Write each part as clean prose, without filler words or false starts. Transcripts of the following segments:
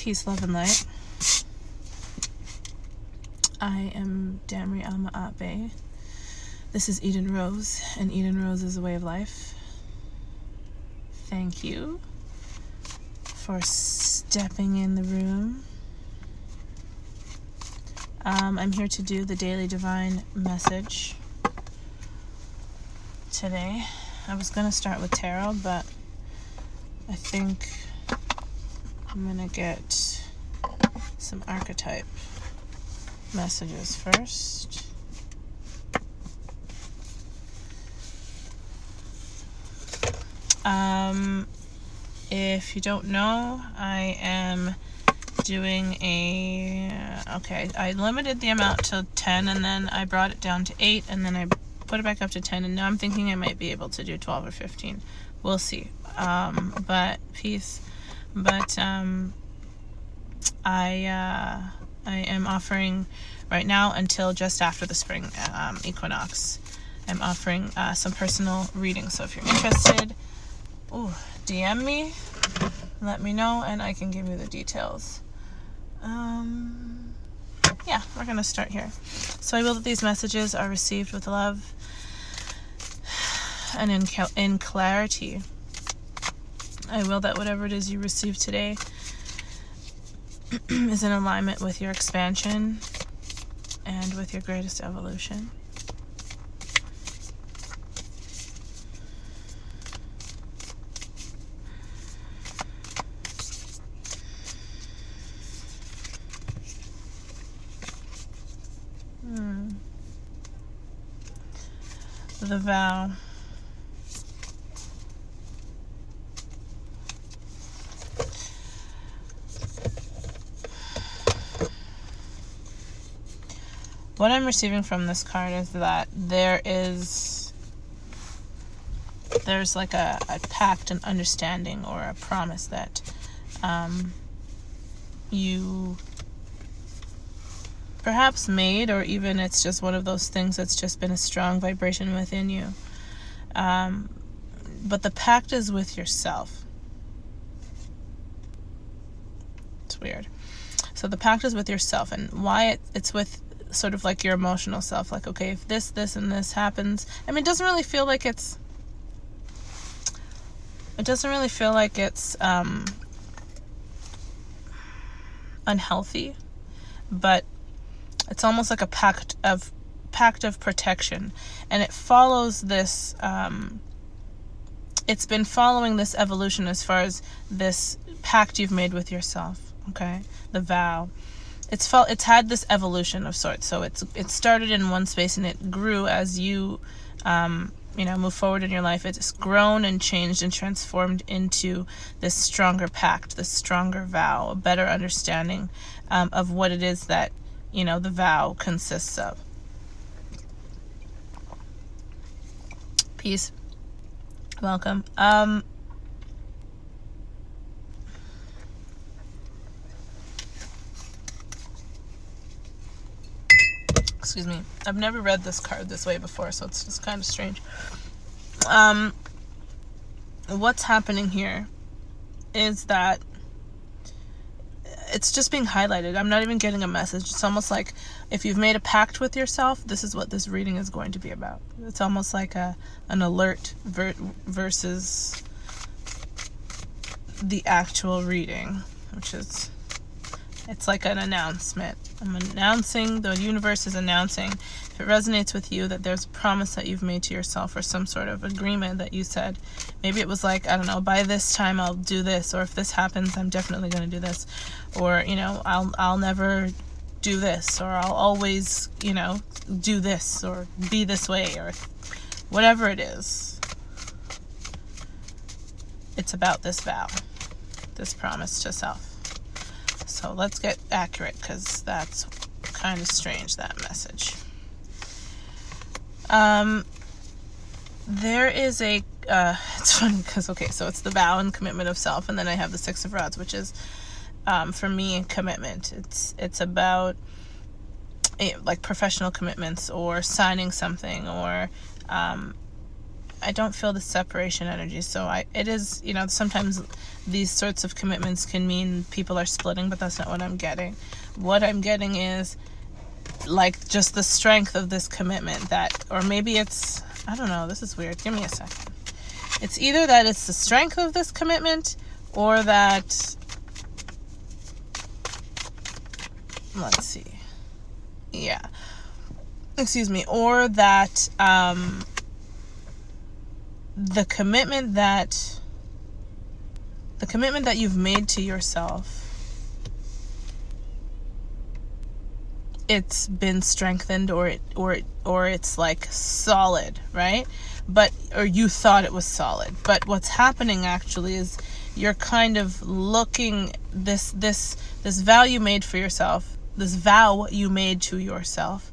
Peace, love, and light. I am Damri Alma Abe. This is Eden Rose, and Eden Rose is a way of life. Thank you for stepping in the room. I'm here to do the Daily Divine Message today. I was going to start with tarot, but I think I'm going to get some archetype messages first. If you don't know, I am doing I limited the amount to 10, and then I brought it down to 8, and then I put it back up to 10, and now I'm thinking I might be able to do 12 or 15. We'll see. But I am offering right now until just after the spring equinox. I'm offering some personal readings. So if you're interested, DM me, let me know, and I can give you the details. Yeah, we're going to start here. So I will that these messages are received with love and in clarity. I will that whatever it is you receive today is in alignment with your expansion and with your greatest evolution. The vow. What I'm receiving from this card is that there's like a pact, an understanding, or a promise that you perhaps made, or even it's just one of those things that's just been a strong vibration within you. But the pact is with yourself. It's weird. So the pact is with yourself, and why it's with sort of like your emotional self. Like, okay, if this, and this happens, I mean, it doesn't really feel like it's unhealthy, but it's almost like a pact of protection, and it follows this. It's been following this evolution as far as this pact you've made with yourself. Okay, the vow. It's had this evolution of sorts. So it started in one space and it grew as you move forward in your life. It's grown and changed and transformed into this stronger pact, this stronger vow, a better understanding of what it is that the vow consists of. Peace. Welcome. Excuse me. I've never read this card this way before, so it's just kind of strange. What's happening here is that it's just being highlighted. I'm not even getting a message. It's almost like if you've made a pact with yourself, this is what this reading is going to be about. It's almost like an alert versus the actual reading, which is, it's like an announcement. The universe is announcing, if it resonates with you, that there's a promise that you've made to yourself, or some sort of agreement that you said. Maybe it was like, I don't know, by this time I'll do this, or if this happens, I'm definitely going to do this, or, I'll never do this, or I'll always, do this, or be this way, or whatever it is. It's about this vow, this promise to self. So let's get accurate, because that's kind of strange, that message. There is it's funny because, so it's the vow and commitment of self, and then I have the Six of Rods, which is, for me, commitment. It's about like professional commitments, or signing something, or I don't feel the separation energy. So it is, sometimes these sorts of commitments can mean people are splitting, but that's not what I'm getting. What I'm getting is like just the strength of this commitment, that, or maybe it's, I don't know, this is weird. Give me a second. It's either that it's the strength of this commitment, or that, let's see. Yeah. Excuse me. Or that the commitment that you've made to yourself, it's been strengthened, or it's like solid, right? Or you thought it was solid. But what's happening actually is you're kind of looking, this vow you made for yourself, this vow you made to yourself,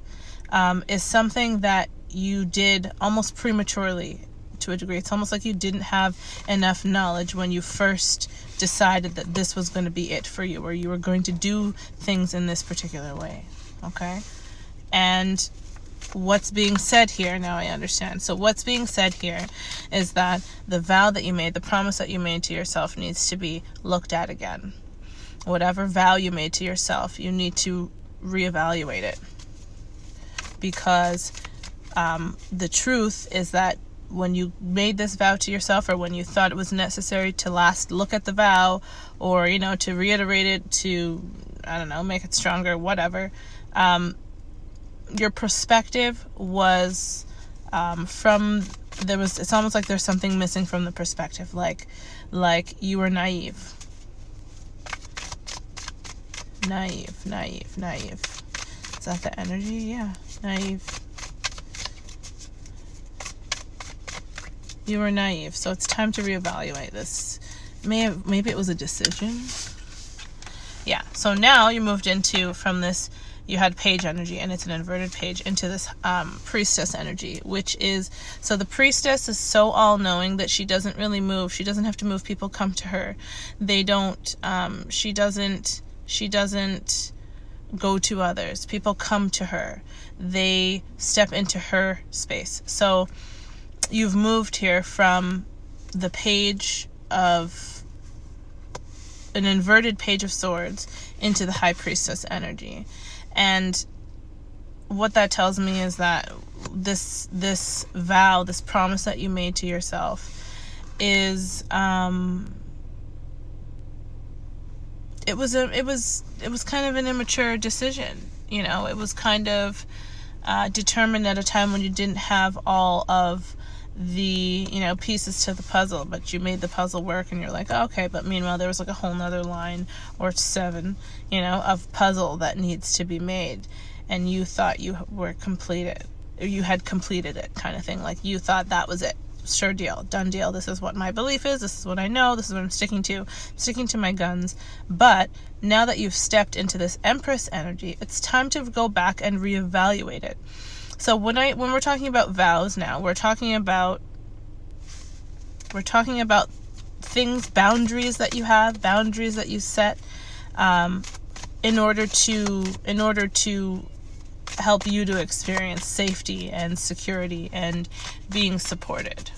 is something that you did almost prematurely to a degree. It's almost like you didn't have enough knowledge when you first decided that this was going to be it for you, or you were going to do things in this particular way. Okay? And what's being said here, now I understand. So what's being said here is that the vow that you made, the promise that you made to yourself, needs to be looked at again. Whatever vow you made to yourself, you need to reevaluate it. Because the truth is that when you made this vow to yourself, or when you thought it was necessary to look at the vow, or, to reiterate it, to, I don't know, make it stronger, whatever, your perspective was it's almost like there's something missing from the perspective, like you were naive. Is that the energy? Yeah, naive. You were naive, so it's time to reevaluate this. Maybe it was a decision. Yeah, so now you moved into, from this, you had page energy, and it's an inverted page, into this priestess energy, which is, so the priestess is so all-knowing that she doesn't really move. She doesn't have to move. People come to her. They don't, she doesn't go to others. People come to her. They step into her space. So you've moved here from the page of an inverted page of swords into the high priestess energy. And what that tells me is that this vow, this promise that you made to yourself is it was kind of an immature decision. It was kind of determined at a time when you didn't have all of the pieces to the puzzle, but you made the puzzle work, and you're like, oh, okay. But meanwhile, there was like a whole nother line or 7 of puzzle that needs to be made, and you thought you were completed, or you had completed it, kind of thing. Like, you thought that was it. Sure deal, done deal. This is what my belief is. This is what I know. This is what I'm sticking to. I'm sticking to my guns. But now that you've stepped into this Empress energy, it's time to go back and reevaluate it. So when we're talking about vows now, we're talking about things, boundaries that you have, boundaries that you set, in order to help you to experience safety and security and being supported.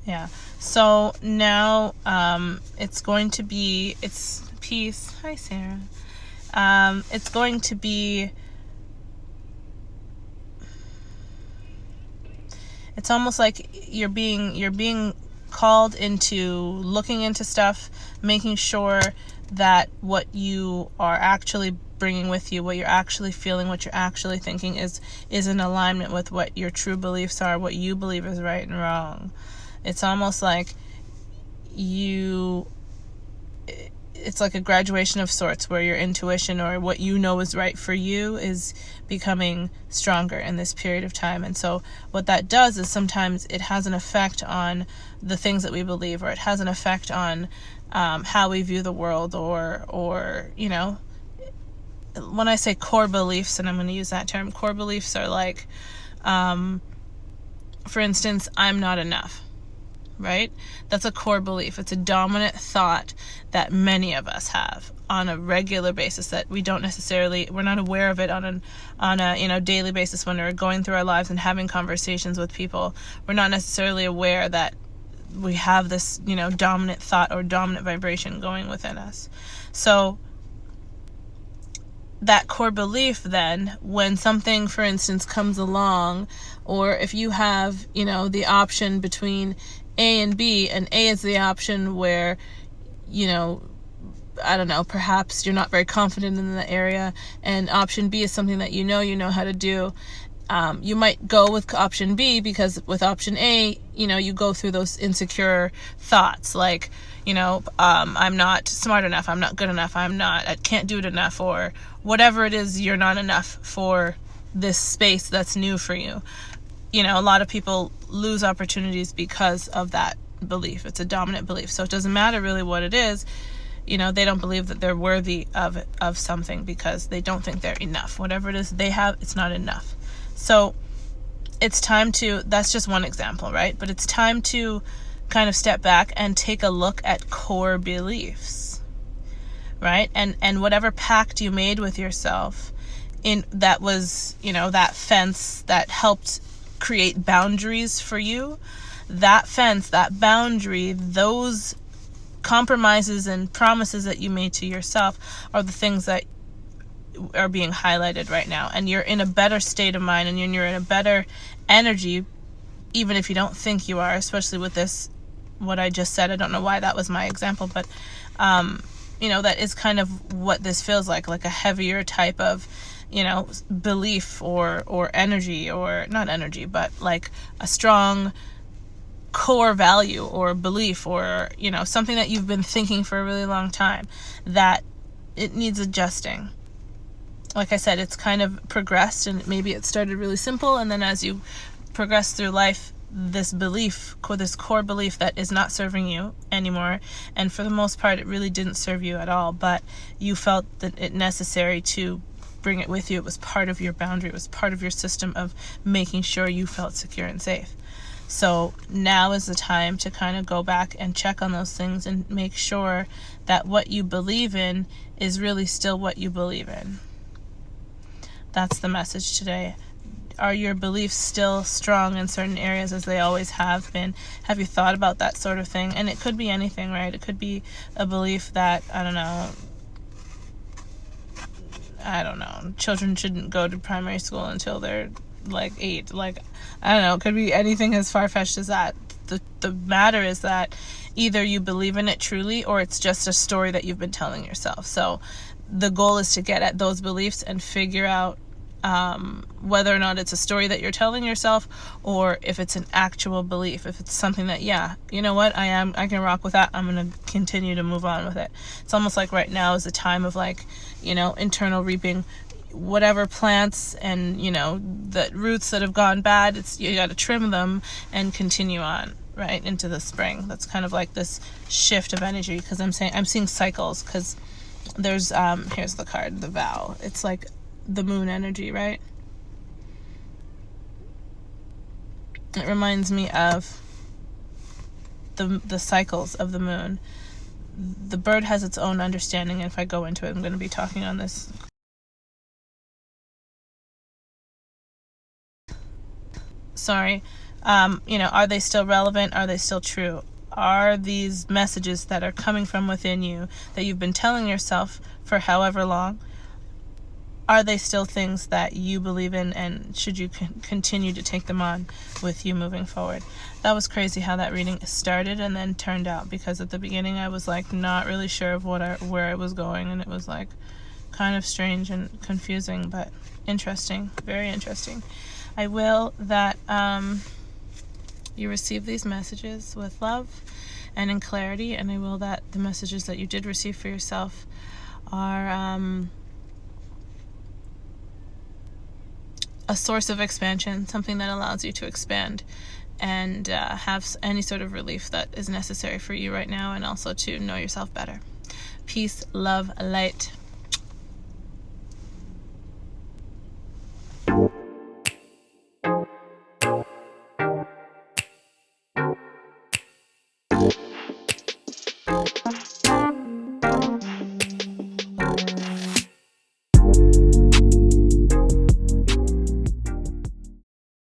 Yeah. So now it's peace. Hi, Sarah. It's going to be, it's almost like you're being called into looking into stuff, making sure that what you are actually bringing with you, what you're actually feeling, what you're actually thinking is in alignment with what your true beliefs are, what you believe is right and wrong. It's almost like it's like a graduation of sorts, where your intuition, or what you know is right for you, is becoming stronger in this period of time. And so what that does is sometimes it has an effect on the things that we believe, or it has an effect on how we view the world, or when I say core beliefs, and I'm going to use that term, core beliefs are like, for instance, I'm not enough, right? That's a core belief. It's a dominant thought that many of us have on a regular basis that we're not aware of it on a daily basis when we're going through our lives and having conversations with people. We're not necessarily aware that we have this, dominant thought or dominant vibration going within us. So that core belief, then, when something, for instance, comes along, or if you have, the option between A and B, and A is the option where, I don't know, perhaps you're not very confident in the area, and option B is something that you know how to do. You might go with option B because with option A, you go through those insecure thoughts like, I'm not smart enough, I'm not good enough, I can't do it enough, or whatever it is, you're not enough for this space that's new for you. A lot of people lose opportunities because of that belief. It's a dominant belief. So it doesn't matter really what it is. They don't believe that they're worthy of something because they don't think they're enough. Whatever it is they have, it's not enough. So it's time to, that's just one example, right? But it's time to kind of step back and take a look at core beliefs, right? And whatever pact you made with yourself that was, that fence that helped create boundaries for you, that fence, that boundary, those compromises and promises that you made to yourself are the things that are being highlighted right now. And you're in a better state of mind, and you're in a better energy, even if you don't think you are, especially with this, what I just said. I don't know why that was my example, but that is kind of what this feels like a heavier type of belief or energy, or not energy, but like a strong core value or belief, or something that you've been thinking for a really long time that it needs adjusting. Like I said, it's kind of progressed, and maybe it started really simple, and then as you progress through life, this belief, this core belief that is not serving you anymore, and for the most part it really didn't serve you at all, but you felt that it necessary to bring it with you. It was part of your boundary. It was part of your system of making sure you felt secure and safe. So now is the time to kind of go back and check on those things and make sure that what you believe in is really still what you believe in. That's the message today. Are your beliefs still strong in certain areas as they always have been? Have you thought about that sort of thing? And it could be anything, right? It could be a belief that, I don't know, children shouldn't go to primary school until they're like 8. Like, I don't know, it could be anything as far-fetched as that. The matter is that either you believe in it truly, or it's just a story that you've been telling yourself. So the goal is to get at those beliefs and figure out whether or not it's a story that you're telling yourself, or if it's an actual belief, if it's something that, you know what, I can rock with that, I'm going to continue to move on with it. It's almost like right now is a time of internal reaping. Whatever plants and, the roots that have gone bad, you got to trim them and continue on, right, into the spring. That's kind of like this shift of energy, because I'm seeing cycles, because there's, here's the card, the vow. It's like the moon energy, right? It reminds me of the cycles of the moon. The bird has its own understanding, and if I go into it, I'm going to be talking on this. Sorry. Are they still relevant? Are they still true? Are these messages that are coming from within you that you've been telling yourself for however long, are they still things that you believe in, and should you continue to take them on with you moving forward? That was crazy how that reading started and then turned out, because at the beginning I was not really sure of where it was going, and it was kind of strange and confusing, but interesting, very interesting. I will that you receive these messages with love and in clarity, and I will that the messages that you did receive for yourself are a source of expansion, something that allows you to expand and have any sort of relief that is necessary for you right now, and also to know yourself better. Peace, love, light.